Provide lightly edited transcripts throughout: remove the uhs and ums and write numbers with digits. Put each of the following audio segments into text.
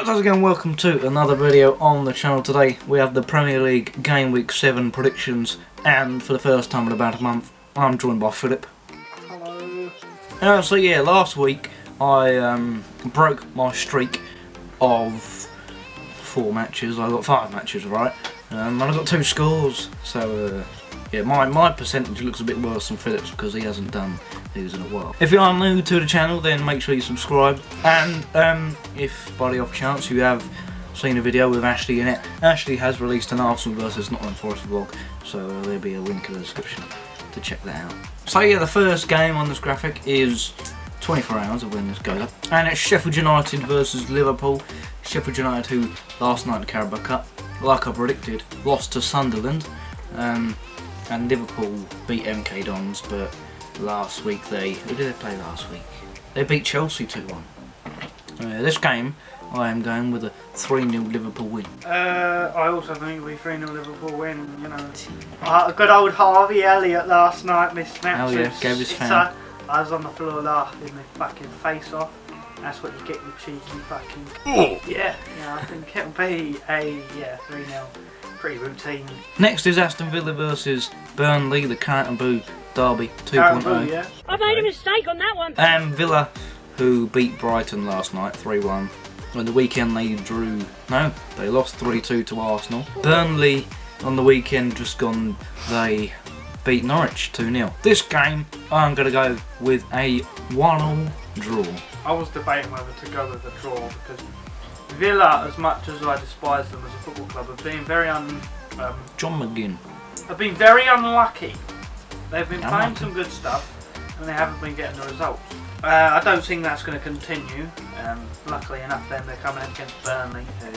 How's it going? Welcome to another video on the channel. Today we have the Premier League Game Week 7 predictions, and for the first time in about a month I'm joined by Philip. Hello. So yeah, last week I broke my streak of 4 matches. I got 5 matches right, and I got 2 scores. So yeah, my percentage looks a bit worse than Philip's because he hasn't done these in a while. If you are new to the channel, then make sure you subscribe, and if by the off chance you have seen a video with Ashley in it, Ashley has released an Arsenal versus Nottingham Forest vlog, so there'll be a link in the description to check that out. So yeah, the first game on this graphic is 24 hours of when this goes up, and it's Sheffield United versus Liverpool. Sheffield United, who last night in the Carabao Cup, like I predicted, lost to Sunderland, and Liverpool beat MK Dons, but last week who did they play last week? They beat Chelsea 2-1. This game I am going with a 3-0 Liverpool win. I also think it'll be 3-0 Liverpool win, you know. Good old Harvey Elliott last night missed matches. Oh yeah, gave his fan. I was on the floor laughing my fucking face off. That's what you get, you cheeky fucking... Yeah, I think it'll be a 3-0. Pretty routine. Next is Aston Villa versus Burnley, the Carrot and Boo Derby 2.0. Yeah. I made a mistake on that one. And Villa, who beat Brighton last night 3-1. On the weekend they they lost 3-2 to Arsenal. Burnley on the weekend just gone, they beat Norwich 2-0. This game I'm going to go with a 1-1 draw. I was debating whether to go with a draw because Villa, as much as I despise them as a football club, have been very John McGinn. have been very unlucky. They've been playing some good stuff and they haven't been getting the results. I don't think that's going to continue. Luckily enough, then they're coming up against Burnley, who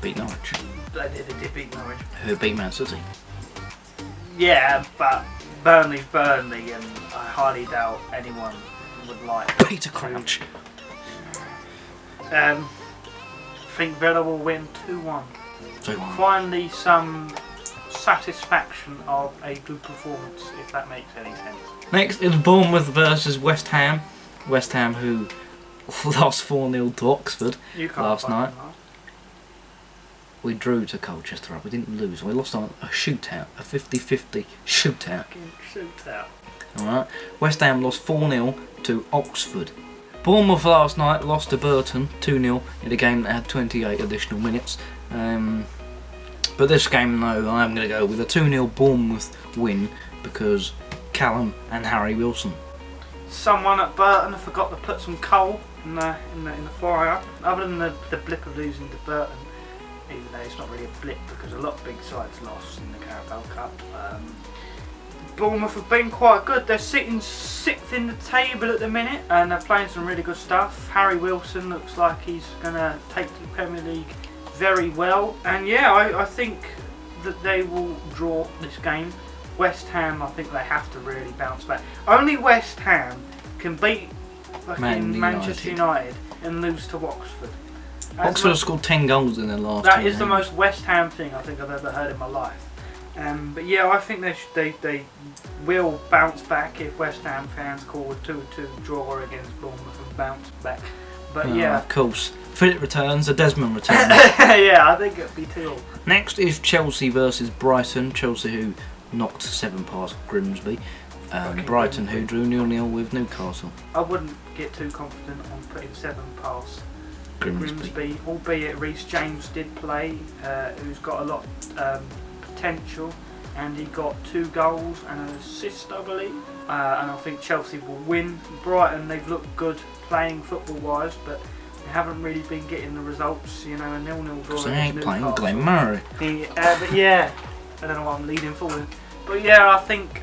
Beat Norwich. They did beat Norwich. Who beat Man City. Yeah, but Burnley's Burnley, and I highly doubt anyone would like Peter Crouch. I think Villa will win 2-1. 2-1. Finally, some satisfaction of a good performance, if that makes any sense. Next is Bournemouth versus West Ham. West Ham, who lost 4-0 to Oxford last night. We drew to Colchester up. We didn't lose. We lost on a shootout, a 50-50 shootout. Shootout. Alright. West Ham lost 4-0 to Oxford. Bournemouth last night lost to Burton 2-0 in a game that had 28 additional minutes. But this game, though, I am going to go with a 2-0 Bournemouth win because Callum and Harry Wilson. Someone at Burton forgot to put some coal in the fire. Other than the blip of losing to Burton, even though it's not really a blip because a lot of big sides lost in the Carabao Cup. Bournemouth have been quite good. They're sitting 6th in the table at the minute and they're playing some really good stuff. Harry Wilson looks like he's going to take the Premier League very well. And yeah, I think that they will draw this game. West Ham, I think they have to really bounce back. Only West Ham can beat Manchester United and lose to Oxford. Oxford have scored 10 goals in their last 2 That is games. the most West Ham thing I think I've ever heard in my life. But yeah, I think they will bounce back if West Ham fans call a 2-2 draw against Bournemouth and bounce back. But yeah, of course. Philip returns, a Desmond returns. yeah, I think it'll be 2-2. Next is Chelsea versus Brighton. Chelsea, who knocked 7 past Grimsby. Brighton, who drew 0-0 with Newcastle. I wouldn't get too confident on putting 7 past Grimsby, albeit Reece James did play, who's got a lot of potential, and he got 2 goals and an assist, I believe. And I think Chelsea will win. Brighton, they've looked good playing football-wise, but they haven't really been getting the results. You know, a 0-0 draw. Because they ain't playing Glenn Murray. But yeah, I don't know what I'm leading forward. But yeah, I think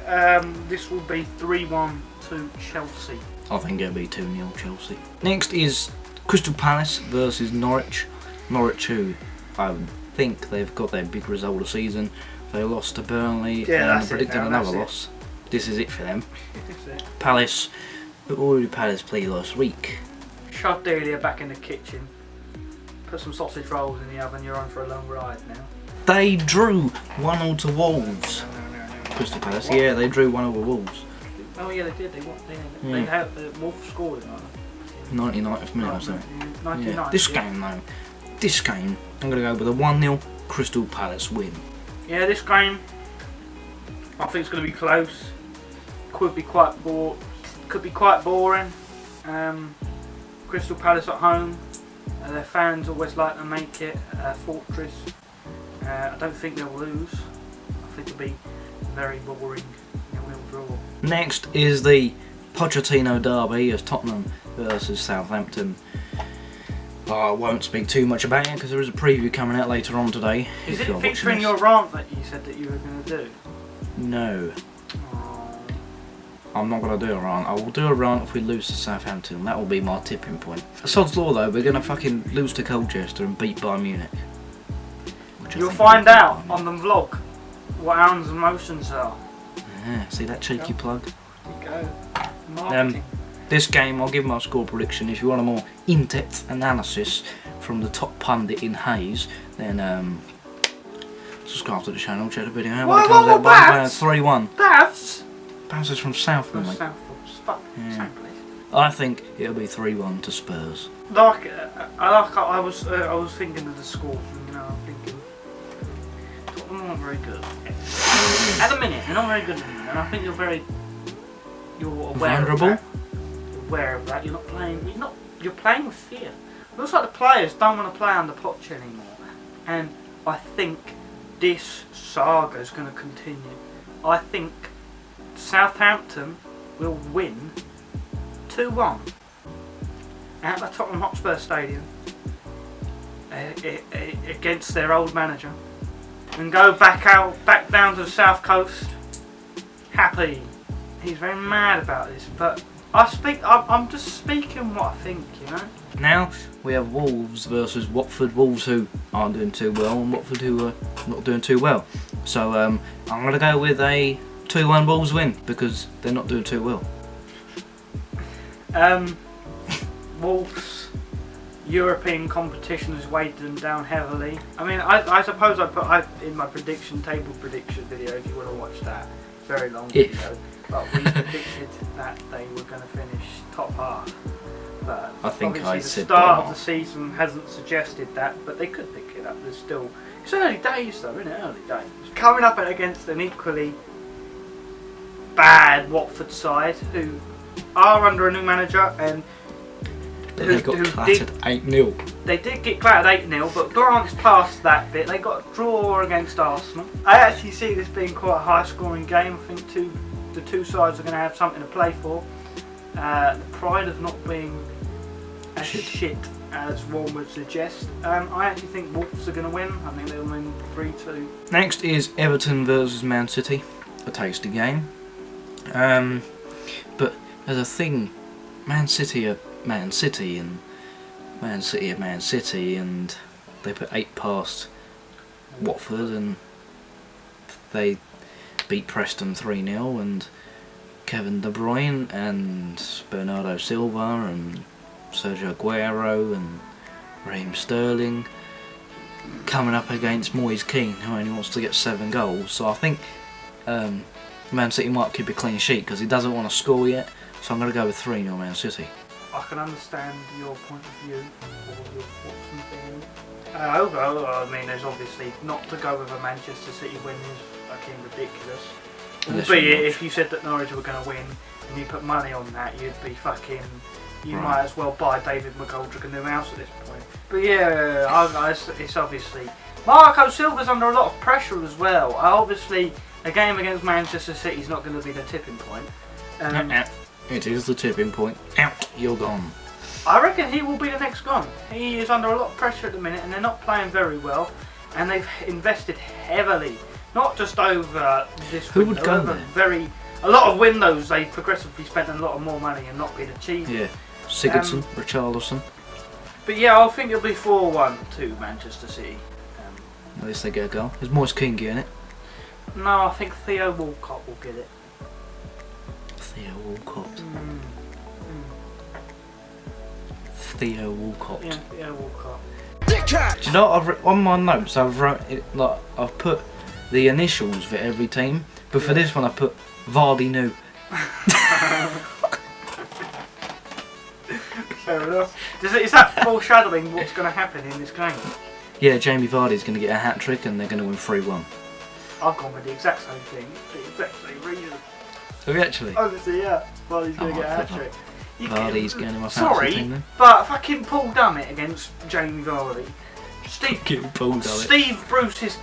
this will be 3-1 to Chelsea. I think it'll be 2-0 Chelsea. Next is Crystal Palace versus Norwich. Norwich, who I think they've got their big result of the season. They lost to Burnley and predicted another loss. This is it for them. Palace, who did Palace play last week? Shove Delia back in the kitchen. Put some sausage rolls in the oven. You're on for a long ride now. They drew 1-0 to Wolves. Crystal Palace, yeah, they drew 1-0 to Wolves. Oh yeah, they did. They won. They had Wolves scored, 99th minute or so. 99. Yeah. This game though, I'm going to go with a 1-0 Crystal Palace win. Yeah, this game, I think it's going to be close. Could be quite boring. Crystal Palace at home. Their fans always like to make it a fortress. I don't think they'll lose. I think it'll be very boring. 0-0 draw. Next is the Pochettino derby as Tottenham versus Southampton. I won't speak too much about it because there is a preview coming out later on today. Is it featuring your rant that you said that you were going to do? No. Oh. I'm not going to do a rant. I will do a rant if we lose to Southampton. That will be my tipping point. Sod's law though, we're going to fucking lose to Colchester and beat Bayern Munich. You'll find out on the vlog what Aaron's emotions are. Yeah, see that cheeky plug? There you go. Marketing. This game, I'll give my score prediction. If you want a more in-depth analysis from the top pundit in Hayes, then subscribe to the channel, check the video out. When it comes out by 3-1. Baths? Baths is from Southall, mate. Fuck, same place. I think it'll be 3-1 to Spurs. I was thinking of the score. You know, I'm thinking Tottenham aren't very good at the minute. They're not very good, and I think you're aware vulnerable. of that. You're aware of that. You're playing with fear. It looks like the players don't want to play under Poch anymore, and I think this saga is going to continue. I think Southampton will win 2-1 at the Tottenham Hotspur Stadium against their old manager, and go back down to the south coast happy. He's very mad about this, but I'm just speaking what I think, you know. Now we have Wolves versus Watford. Wolves who aren't doing too well, and Watford who are not doing too well. So I'm going to go with a 2-1 Wolves win because they're not doing too well. Wolves European competition has weighed them down heavily. I mean, I suppose I in my prediction video, if you want to watch that, very long video, but we predicted that they were going to finish top half. But I think obviously the start of the season hasn't suggested that, but they could pick it up. There's still, it's early days though, isn't it? Early days. Coming up against an equally bad Watford side who are under a new manager and they got clattered 8-0. They did get clattered 8-0, but glanced past that bit. They got a draw against Arsenal. I actually see this being quite a high-scoring game. I think the two sides are going to have something to play for. The pride of not being as shit as one would suggest. I actually think Wolves are going to win. I think they'll win 3-2. Next is Everton versus Man City. A tasty game. But there's a thing, Man City are Man City and Man City are Man City, and they put 8 past Watford and they beat Preston 3-0, and Kevin De Bruyne and Bernardo Silva and Sergio Aguero and Raheem Sterling coming up against Moise Keane, who only wants to get 7 goals. So I think Man City might keep a clean sheet because he doesn't want to score yet. So I'm going to go with 3-0 Man City. I can understand your point of view, or your thoughts and feelings. I mean, there's obviously not to go with a Manchester City win is fucking ridiculous. Albeit, if you said that Norwich were going to win and you put money on that, you'd be fucking. You might as well buy David McGoldrick a new house at this point. But yeah, it's obviously Marco Silva's under a lot of pressure as well. Obviously, a game against Manchester City is not going to be the tipping point. It is the tipping point. Out, you're gone. I reckon he will be the next gone. He is under a lot of pressure at the minute, and they're not playing very well. And they've invested heavily, not just over this. Who would go there? A lot of windows. They've progressively spent a lot of more money and not been achieved. Yeah, Sigurdsson, Richarlison. But yeah, I think it'll be 4-1 to Manchester City. At least they get a goal. Is Moise Keane getting it? No, I think Theo Walcott will get it. Theo Walcott. Theo Walcott. Yeah, Theo Walcott. Do you know what on my notes I've put the initials for every team, but for this one I put Vardy New. Fair enough. Is that foreshadowing what's going to happen in this game? Yeah, Jamie Vardy's going to get a hat-trick and they're going to win 3-1. I've gone with the exact same thing, the exact same reason. Have you actually? Honestly, yeah. Vardy's going to get a hat-trick. Vardy's going to my fantasy team then. But fucking Paul Dummett against Jamie Vardy. Steve Bruce's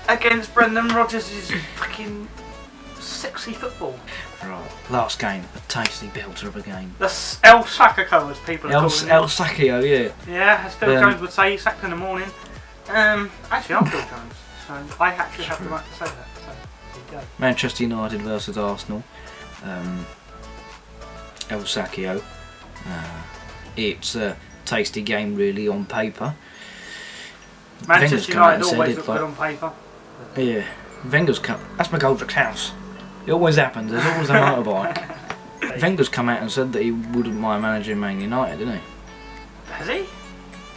against Brendan Rodgers' fucking sexy football. Right, last game, a tasty belter of a game. The El Sacco, as people are calling it. El Sacco, yeah. Yeah, as Phil Jones would say, sacked in the morning. Actually, I'm Phil Jones, so I actually have the right to say that. So there you go. Manchester United versus Arsenal. El Sacco. It's a tasty game, really, on paper. Manchester United always look good on paper. Yeah, Wenger's come. That's McGoldrick's house. It always happens. There's always a motorbike. Wenger's come out and said that he wouldn't mind managing Man United, didn't he? Has he?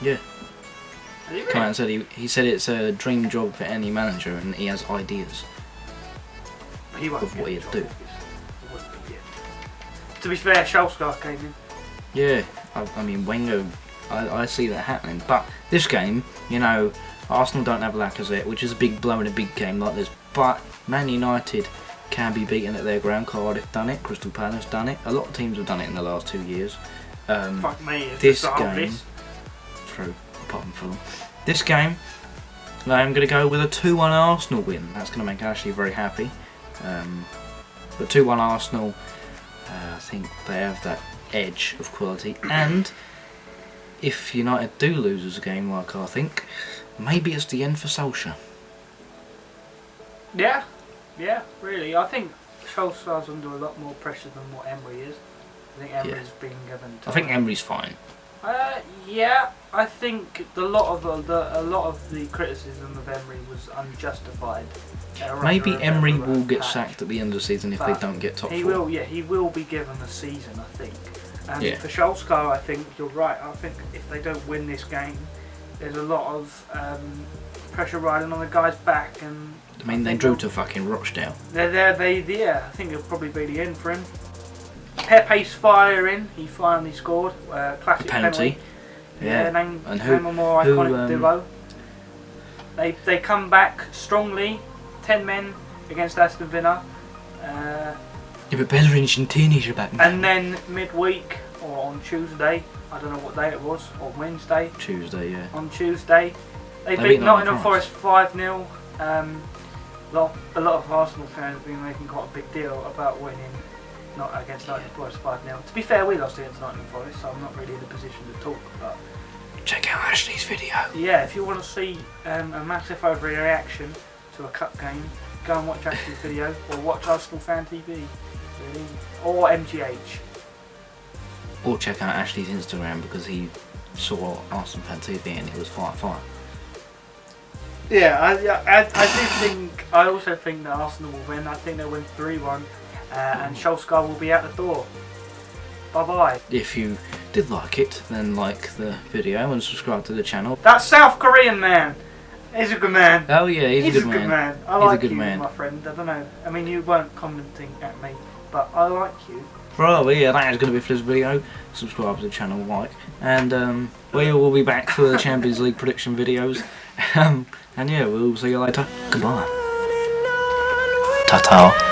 Yeah. Has he really? Come out and said he said it's a dream job for any manager, and he has ideas of what he'd do. To be fair, Solskjaer came in. Yeah, I mean Wenger. I see that happening. But this game, you know, Arsenal don't have Lacazette, which is a big blow in a big game like this. But Man United can be beaten at their ground. Cardiff done it. Crystal Palace done it. A lot of teams have done it in the last 2 years. Fuck me, this game, true, apart from Fulham. This game, I'm going to go with a 2-1 Arsenal win. That's going to make Ashley very happy. But 2-1 Arsenal, I think they have that edge of quality. And if United do lose a game, like I think, maybe it's the end for Solskjaer. Yeah, really. I think Solskjaer's under a lot more pressure than what Emery is. I think Emery's being given time. I think Emery's fine. Yeah, I think a lot of the criticism of Emery was unjustified. Maybe Emery will get sacked at the end of the season if they don't get top 4. He will. Yeah, he will be given a season, I think. And for Solskjaer, I think you're right. I think if they don't win this game, there's a lot of pressure riding on the guy's back. And I mean, they drew to fucking Rochdale. I think it'll probably be the end for him. Pepe's firing. He finally scored. Classic penalty. Name a more iconic duo. They come back strongly. 10 men against Aston Villa. Yeah, but Bellerin and Tierney's are back now. And then midweek, or on Tuesday, I don't know what day it was, or Wednesday. Tuesday, yeah. On Tuesday, they beat Nottingham Forest 5-0. A lot of Arsenal fans have been making quite a big deal about winning against Nottingham Forest 5-0. To be fair, we lost against Nottingham Forest, so I'm not really in a position to talk. But check out Ashley's video. Yeah, if you want to see a massive overreaction to a cup game, go and watch Ashley's video, or watch Arsenal Fan TV, really, or MGH. Or check out Ashley's Instagram because he saw Arsenal Fan TV and it was fire. Yeah, I also think that Arsenal will win. I think they'll win 3-1, and Solskjaer will be out the door. Bye bye. If you did like it, then like the video and subscribe to the channel. That South Korean man. He's a good man. Oh yeah, he's a good man. I like you, my friend. I don't know. I mean, you weren't commenting at me, but I like you. Right, well, yeah, that is going to be for this video. Subscribe to the channel, like, and we will be back for the Champions League prediction videos. And yeah, we'll see you later. Goodbye. Ta-ta.